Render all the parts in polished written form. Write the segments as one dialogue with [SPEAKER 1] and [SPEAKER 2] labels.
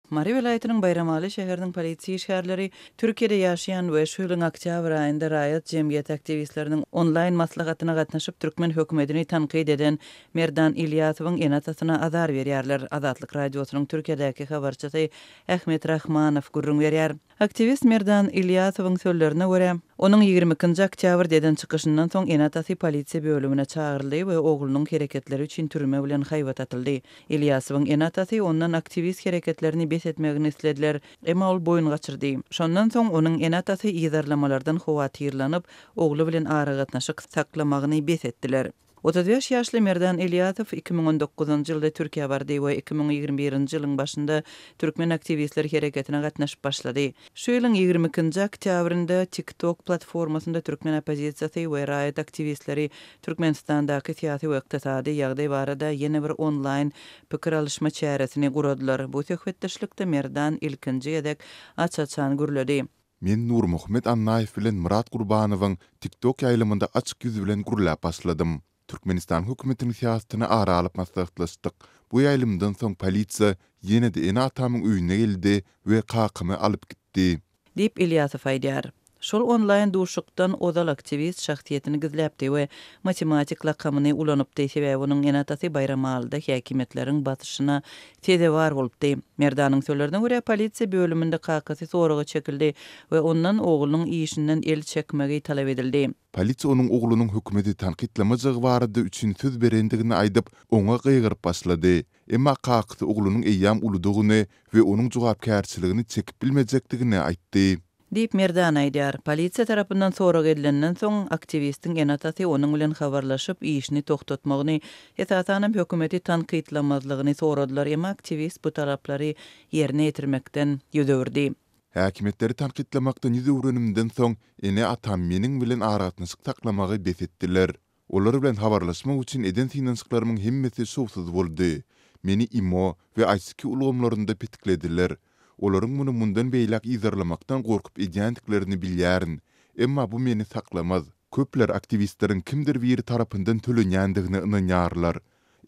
[SPEAKER 1] Mari vilayetinin Bayramaly şäheriniň polisiýa işgärleri Türkiýede ýaşaýan we şu ýylyň oktýabr aýynda raýat jemgyýet aktivistleriniň onlaýn maslahatyna gatnaşyp türkmen hökümetini tanqid eden Merdan Ilyasowyň enatasyna azar berýärler. Azatlyk radiosynyň Türkiýedäki habarçysy Ähmet Rahmanow gurrun berýär. Aktivist Merdan Ilyasowyň sözlerine görä, onun 22-nji oktýabr deden çykyşyndan soň enatasy polisiýa bölümine çağıryldy we oglunyň hereketleri üçin türme bilen haýbat atyldy. Ilyasowyň enatasy ondan aktivist hereketlerini etmegini istediler, emma ol boyun gaçyrdy. Şondan soň onuň enatasy ýazarlamalardan howatyrlanyp, oglu bilen ara gatnaşyk saklamagyny bes etdiler. 35 ýaşly Merdan Ilyasow 2019-njy ýylda Türkiýe bardy we 2021-nji ýylyň başynda türkmen aktivistler hereketine gatnaşyp başlady. Şu ýylyň 22-nji oktýabrynda TikTok platformasynda türkmen opozisiýasy we raýat aktivistleri Türkmenistandaky syýasy we ykdysady ýagdaý barada ýene bir onlaýn pikir alışma çäresini guradylar. Bu söhbetdeşlikde Merdan ilkinji edek açaçan gürledi.
[SPEAKER 2] Men Nur Muhammed Annaýew bilen Murat Gurbanowyň TikTok ýaýlymynda açyk ýüz bilen gurlap başladym. Türkmenistan hökümetiniň syýasatyna ara alyp maslahatlaşdyk. Bu ýaýlymdan soň polisiýa ýene-de enatamyň öýüne geldi we kakymy alyp gitdi.
[SPEAKER 1] Dip Ilyasow aýdýar. Şol onlaýn duşukdan odal aktivist şahsiýetini gizläpdi we matematik lakamyny ulanypdy sebäbi onuň enatasy Bayramalyda häkimetleriň batyşyna tede var bolupdy. Merdanyň sözlerine görä polisiýa bölüminde kakasy soragy çekildi we ondan oglunyň işinden el çekmegi talap edildi.
[SPEAKER 2] Polisiýa onuň oglunyň hökümeti tanqidlamajagy barada üçin söz berendigini aýdyp, oňa gyýgyryp başlady. Emma kakasy oglunyň eýýam uludygyny we onuň jogapkärçiligini çekip bilmejekdigini aýtdy.
[SPEAKER 1] Dip Merdan aýdýar. Polisiýa tarapyndan soragy edilenden soň aktivistiň enatasy onuň bilen habarlaşyp işini toktatmagyny, esasanam hökümeti tanqidlamazlygyny soradylar, emma aktivist bu talaplary ýerine ýetirmekden ýüz öwürdi.
[SPEAKER 2] Häkimetleri tanqidlamakdan ýüz öwrenimden soň ene atam meniň bilen aragatnaşyk taklamagy bes etdiler. Olar bilen habarlaşmak üçin eden finansiýalaryň hemmesi şowsuz boldy. Meni IMO we ICQ ulgamlarynda petiklediler. Olaryň muny mundan beýlek ýazarlamakdan gorkup edýändiklerini bilýärin. Emma bu meni saklamaz. Köpler aktivistleriň kimdir biri tarapyndan tölenýändigini ynanýarlar.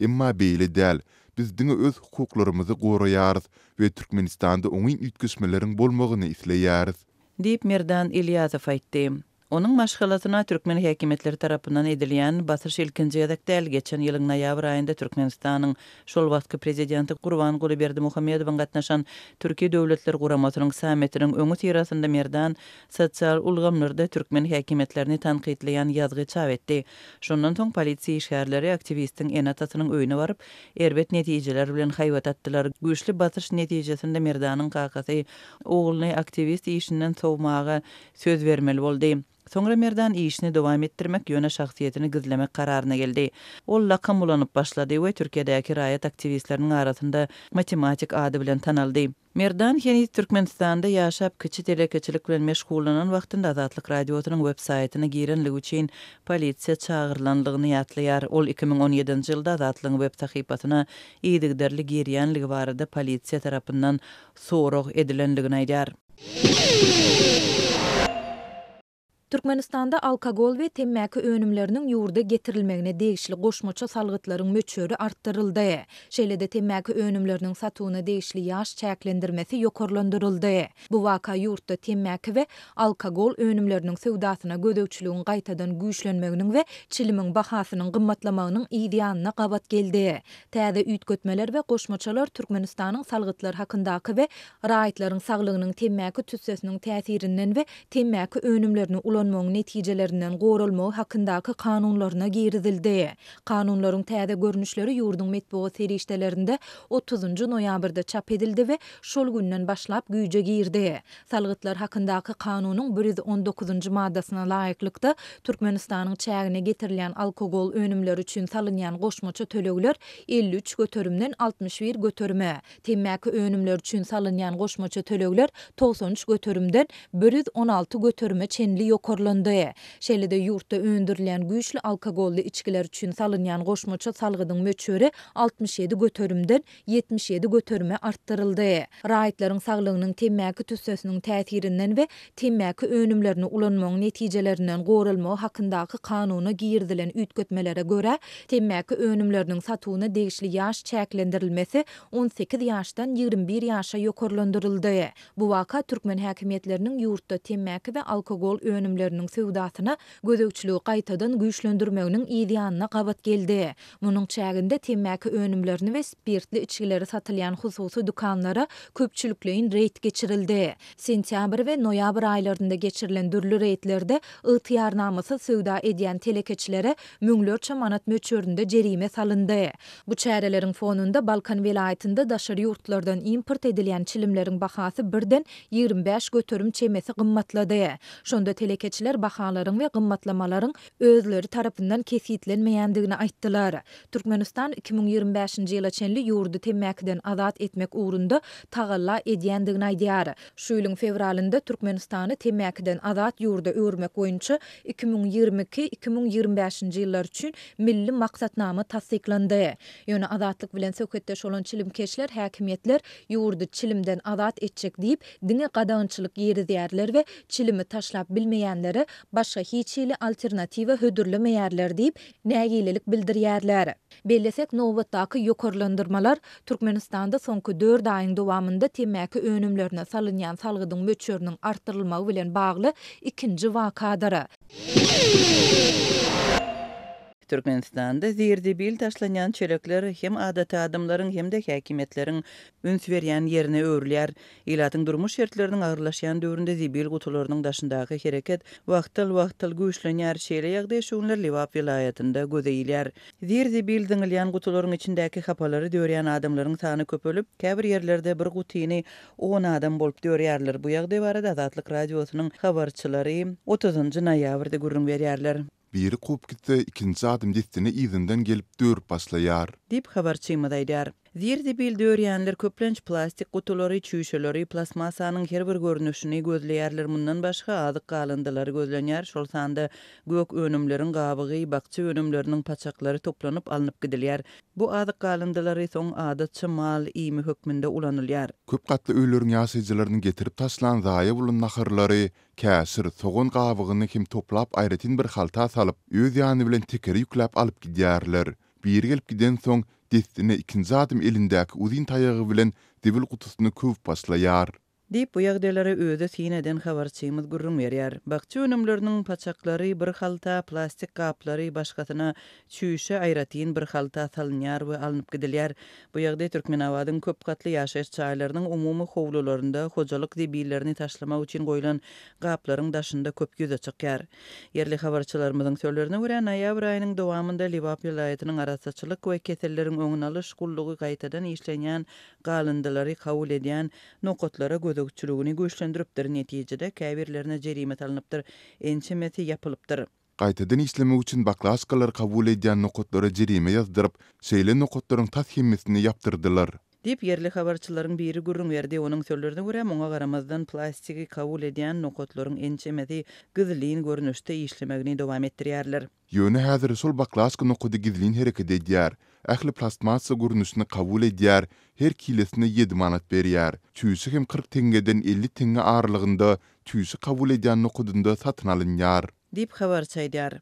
[SPEAKER 2] Emma beýle däl. Biz diňe öz hukuklarymyzy goraýarys we Türkmenistanda oňy üýtgeşmeleriň bolmagyny isleýäris.
[SPEAKER 1] Dip Merdan Ilyasow aýtdy. Onun maşgalatyna türkmen häkimetleri tarapyndan edilýän basyş ilkinji ýadak däl geçen ýylyň noýabr aýynda Türkmenistanyň şol wagtky prezidenti Gurbanguly Berdimuhammedowyň gatnaşan Türkiýe Döwletler Guramasynyň sammitiniň öňü tirasynda Merdan sosial ulgamlarda türkmen häkimetlerini tanqidleýän ýazgy çap etdi. Şondan soň polisiýa işgärleri aktivistiň enatasynyň öýüne baryp, erbet netijeler bilen haýbat atdylar. Güýçli basyş netijesinde Merdanyň kakasy ogluny aktivist işinden sowmaga söz bermeli boldy. Soňra Merdan işini dowam etdirmek ýöne şahsiýetini gizlemek kararyna geldi. Ol lakam ulanyp başlady we Türkiýedäki raýat aktivistleriniň arasynda matematik ady bilen tanaldy. Merdan heni Türkmenistanda ýaşap kiçi telekeçilik bilen meşgulanan wagtynda Azatlyk radiosynyň web saýtyna girenligi üçin polisiýa çağırlandygyny ýatlaýar. Ol 2017-nji ýylda Azatlyk web sahypasyna ýygyderli gerýänligi barada polisiýa tarapyndan sorag edilendigini aýdýar.
[SPEAKER 3] Türkmenistanda alkogol we temmäki önümleriniň ýurda getirilmegine degişli goşmaça salgytlaryň möçüri artdyryldy. Şeýle-de temmäki önümleriniň satywyna degişli ýaş çäklendirmesi ýokarlandyryldy. Bu waka ýurtda temmäki we alkogol önümleriniň sewdasyna gödökçiligiň gaýtadan güýçlenmeginiň we çilimiň bahasynyň gymmatlamagynyň ideýanyna gabat geldi. Täze üýtgetmeler we goşmaçalar Türkmenistanyň salgytlar hakyndaky we raýatlaryň saglygynyň temmäki tüssesiniň täsirinden we temmäki önümlerini ulanmagyň netijelerinden gorulmagy hakyndaky kanunlaryna girizildi. Kanunlaryň täze görnüşleri ýurduň metbuat serişdelerinde 30-njy noýabrda çap edildi we şol günden başlap güýje girdi. Salgytlar hakyndaky kanunyň 119-njy maddasyna laýyklykda Türkmenistanyň çägine getirilen alkogol önümleri üçin salynýan goşmaça tölegler 53 götürümden 61 götürüme, temmäki önümler üçin salynýan goşmaça tölegler 93 götürümden 116 götürüme çenli ýok ýokarlandy. Şeýlede ýurtda öndürilen güýçli alkogolly içkiler üçin salynýan goşmaça salgydyň möçüri 67 götörümden 77 götörüme artdyryldy. Raýatlaryň saglygynyň temmäki tüssesiniň täsirinden we temmäki önümlerini ulanmagyň netijelerinden gorulma hakyndaky kanuny girdilen üýtgetmelere göre temmäki önümleriniň satywyna degişli ýaş çäklendirilmesi 18 ýaşdan 21 ýaşa ýokarlandyryldy. Bu waka türkmen häkimetleriniň ýurtda temmäki we alkogol önümleriniň sewdasyna gözegçiligi gaýtadan güýçlendirmeginiň ideýanyna gabat geldi. Munyň çäginde temmäki önümlerini we spirtli içkileri satylýan hususy dukanlara köpçülikleýin reýt geçirildi. Sentýabr we noýabr aýlarynda geçirilen dürli reýtlerde ygtyýarnamasy sewda edýän telekeçilere müňlerçe manat möçöründe jerime salyndy. Bu çärelerin fonunda Balkan welaýatynda daşary ýurtlardan import edilýän çilimleriň bahasy birden 25 götörüm çemesi gymmatlady. Şonda telekeçiler bahalaryň we gymmatlamalaryň özleri tarapyndan kesitlenmeýändigini aýtdylar. Türkmenistan 2025-nji ýyla çenli ýurdu temmäkiden azat etmek uğrunda tagalla edýändigini aýdýar. Şu ýylyň fevralynda Türkmenistany temmäkiden azat ýurda öwürmek boýunça 2022-2025-nji ýyllar üçin milli maksatnama tasdiklandy. Ýöne azatlyk bilen söhbetdeş bolan çilimkeşler häkimetler ýurdu çilimden azat etjek diýip diňe gadançylyk ýerizýärler we çilimi taşlap bilmeýänleri başga hiç ýyly alternatiwa hödürlemeýärler diýip nägililik bildirýärler. Bellesek nowatdaky ýokarlandyrmalar Türkmenistanda soňky 4 aýyň dowamında temmäki önümlerine salynýan salgydyň möçöriniň artdyrylmagy bilen bagly ikinji wakadyr.
[SPEAKER 1] Türkmenistanda zirdibil taşlanýan çörekler hem adaty adamlaryň hem de häkimetleriň üns berýän ýerine öwrülýär. Ilatyň durmuş şertleriniň agyrlaşýan döwründe zibil gutularynyň daşyndaky hereket wagtyl güýçlenýär. Şeýle ýagdaý şuňlar Liwap vilayatynda gözeýilýär. Zirdibil diňilýän gutularyň içindäki hapalary döwrýän adamlaryň sany köpelip, käbir ýerlerde bir gutyny 10 adam bolup döwrýärler. Bu ýagdaý barada Azatlyk radiosynyň habarçylary 30-njy noýabrda gürrüň berýärler.
[SPEAKER 2] Biri kup gitse ikinci adım distini izinden gelip dörüp başlayar.
[SPEAKER 1] Dip habarçymyda aýdýar. Zirdibil döwrýänler köplenç plastik gutulary, çüýşeleri, plasmasanyň her bir görnüşini gözleýärler. Mundan başga azyk galındylary gözlenýär. Şol sanda gök önümleriň gabygy, bakça önümleriniň paçaklary toplanyp alınıp gidilýär. Bu azyk galındylary soň adatça mal ýymy hökmünde ulanylýar.
[SPEAKER 2] Köp gatly öýleriň ýaşaýjylaryny getirip taşlan zaýa bolan naharlary, käsir, soğun gabygyny kim toplap aýratyn bir halta salyp, öz ýany bilen tekeri ýükläp alyp gidýärler. Bir gelip giden soň destine ikinci adım elindäki uzyn taýagy bilen dibil gutusyny köp başlaýar.
[SPEAKER 1] Dip bu ýagdaýlary öze sineden habarçymyz gürrüň berýär. Bakça önümleriniň paçaklary, bir halta plastik gaplary, başgasyna çüýşe aýratyn bir halta salynýar we alınıp gidilýär. Bu ýagdaý Türkmenawadyň köp gatly ýaşaýyş çaýlarynyň umumy howlularynda hojalyk dibillerini taşlamak üçin goýulan gaplaryň daşynda köp göze çykýar. Yerli habarçylarymyzyň sözlerine görä, noýabr aýynyň dowamında Liwap vilayatynyň arasaçylyk we keselleriň öňüne alyş gullugy gaýtadan işlenýän galındylary kabul edýän nokotlara gözegçiligini güýçlendiripdir. Netijede käbirlerine jerime salynıpdyr, ençemeti ýapylypdyr.
[SPEAKER 2] Gaýtadan işlemek üçin baklaskalar kabul edýän nokotlara jerime ýazdyryp, şeýle nokotlaryň tashimmesini ýaptyrdylar.
[SPEAKER 1] Dip yerli habarçylaryň biri gürrüň berdi. Onuň sözlerine görä, muňa garamazdan plastiki kabul edýän nokotlaryň ençemeti gyzylyn görnüşde işlemegini dowam etdirýärler.
[SPEAKER 2] Ýöne häzir sol baklaska nokody gizlin hereket edýär. Ähli plastmasa görnüşini kabul edýär, her kilesine 7 manat berýär. Çüýsü hem 40 tengeden 50 tenge aralygynda çüýsü kabul edýän nokodynda satyn alynýar.
[SPEAKER 1] Dip habarçy aýdýar.